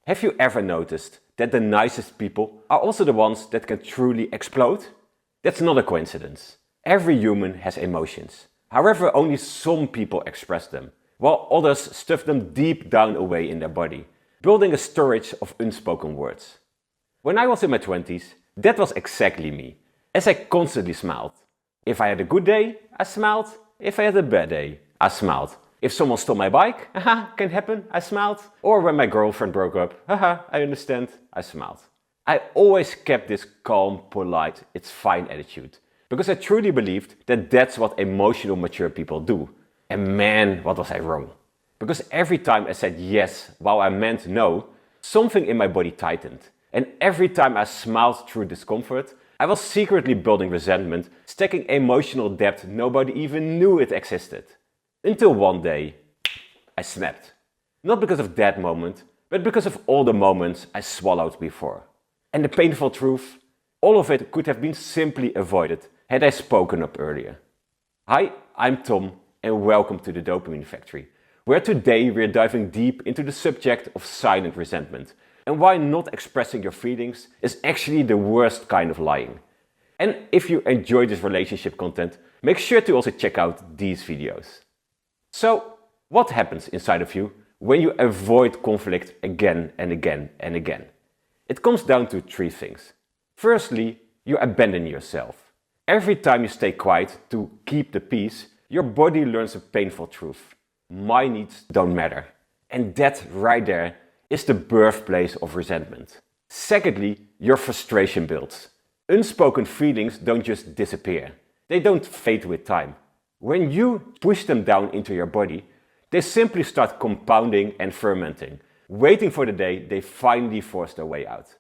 Have you ever noticed that the nicest people are also the ones that can truly explode? That's not a coincidence. Every human has emotions. However, only some people express them, while others stuff them deep down away in their body, building a storage of unspoken words. When I was in my 20s, that was exactly me, as I constantly smiled. If I had a good day, I smiled. If I had a bad day, I smiled. If someone stole my bike, haha, can happen, I smiled. Or when my girlfriend broke up, haha, I understand, I smiled. I always kept this calm, polite, it's fine attitude, because I truly believed that that's what emotional, mature people do. And man, what was I wrong. Because every time I said yes while I meant no, something in my body tightened. And every time I smiled through discomfort, I was secretly building resentment, stacking emotional debt nobody even knew it existed. Until one day, I snapped. Not because of that moment, but because of all the moments I swallowed before. And the painful truth, all of it could have been simply avoided had I spoken up earlier. Hi, I'm Tom, and welcome to the Dopamine Factory, where today we're diving deep into the subject of silent resentment and why not expressing your feelings is actually the worst kind of lying. And if you enjoy this relationship content, make sure to also check out these videos. So, what happens inside of you when you avoid conflict again and again and again? It comes down to three things. Firstly, you abandon yourself. Every time you stay quiet to keep the peace, your body learns a painful truth. My needs don't matter. And that right there is the birthplace of resentment. Secondly, your frustration builds. Unspoken feelings don't just disappear. They don't fade with time. When you push them down into your body, they simply start compounding and fermenting, waiting for the day they finally force their way out.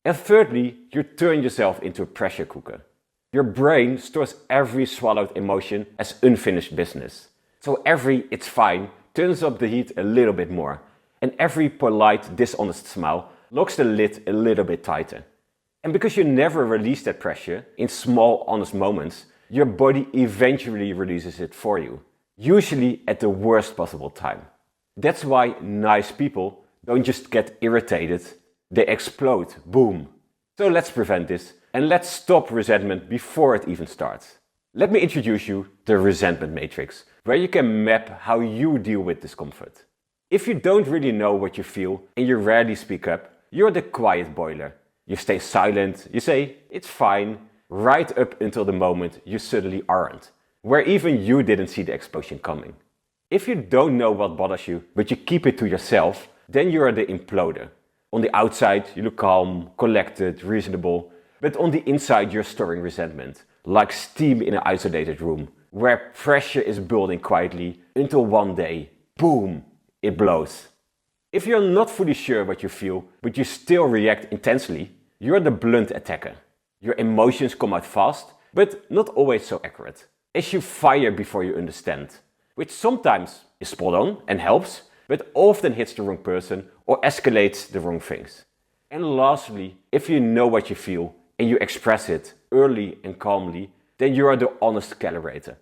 And thirdly, you turn yourself into a pressure cooker. Your brain stores every swallowed emotion as unfinished business. So every "it's fine" turns up the heat a little bit more, and every polite, dishonest smile locks the lid a little bit tighter. And because you never release that pressure in small, honest moments, your body eventually releases it for you, usually at the worst possible time. That's why nice people don't just get irritated, they explode, boom. So let's prevent this and let's stop resentment before it even starts. Let me introduce you to the resentment matrix, where you can map how you deal with discomfort. If you don't really know what you feel and you rarely speak up, you're the quiet boiler. You stay silent, you say, "it's fine," right up until the moment you suddenly aren't, where even you didn't see the explosion coming. If you don't know what bothers you, but you keep it to yourself, then you are the imploder. On the outside, you look calm, collected, reasonable, but on the inside you're storing resentment, like steam in an isolated room, where pressure is building quietly until one day, boom, it blows. If you're not fully sure what you feel, but you still react intensely, you're the blunt attacker. Your emotions come out fast, but not always so accurate, as you fire before you understand, which sometimes is spot on and helps, but often hits the wrong person or escalates the wrong things. And lastly, if you know what you feel and you express it early and calmly, then you are the honest calibrator.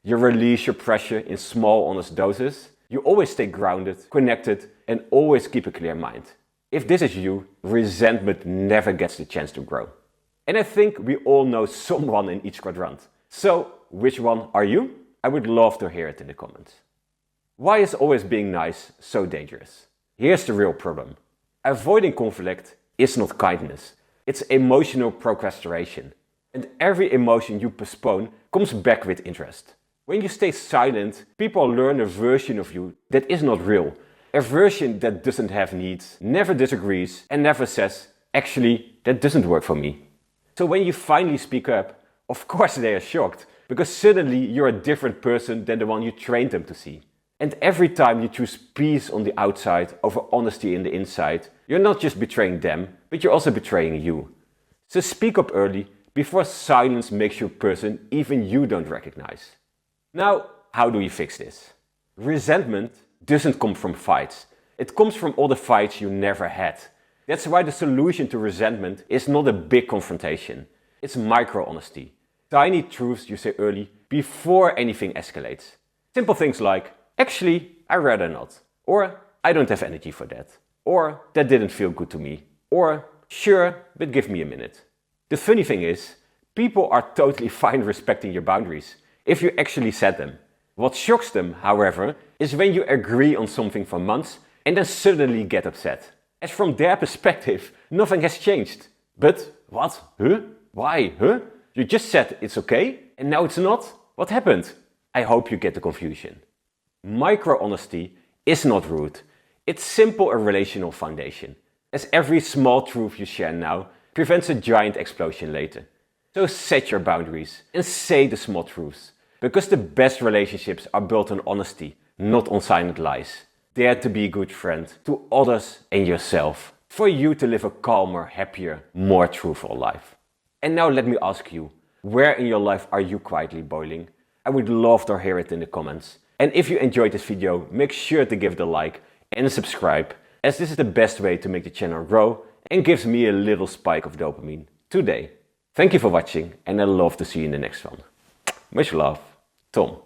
You release your pressure in small, honest doses. You always stay grounded, connected, and always keep a clear mind. If this is you, resentment never gets the chance to grow. And I think we all know someone in each quadrant. So, which one are you? I would love to hear it in the comments. Why is always being nice so dangerous? Here's the real problem. Avoiding conflict is not kindness. It's emotional procrastination. And every emotion you postpone comes back with interest. When you stay silent, people learn a version of you that is not real. A version that doesn't have needs, never disagrees, and never says, "actually, that doesn't work for me." So when you finally speak up, of course they are shocked, because suddenly you're a different person than the one you trained them to see. And every time you choose peace on the outside over honesty in the inside, you're not just betraying them, but you're also betraying you. So speak up early, before silence makes you a person even you don't recognize. Now, how do we fix this? Resentment doesn't come from fights. It comes from all the fights you never had. That's why the solution to resentment is not a big confrontation. It's micro-honesty. Tiny truths you say early before anything escalates. Simple things like, "actually, I'd rather not," or "I don't have energy for that." or that didn't feel good to me, or sure, but give me a minute. The funny thing is, people are totally fine respecting your boundaries if you actually set them. What shocks them, however, is when you agree on something for months and then suddenly get upset. As from their perspective, nothing has changed. But what? Huh? Why? Huh? You just said it's okay and now it's not? What happened? I hope you get the confusion. Micro-honesty is not rude. It's simple a relational foundation, as every small truth you share now prevents a giant explosion later. So set your boundaries and say the small truths, because the best relationships are built on honesty, not on silent lies. Dare to be a good friend to others and yourself, for you to live a calmer, happier, more truthful life. And now let me ask you, where in your life are you quietly boiling? I would love to hear it in the comments. And if you enjoyed this video, make sure to give it a like and subscribe, as this is the best way to make the channel grow and gives me a little spike of dopamine today. Thank you for watching and I love to see you in the next one. Much love, Tom.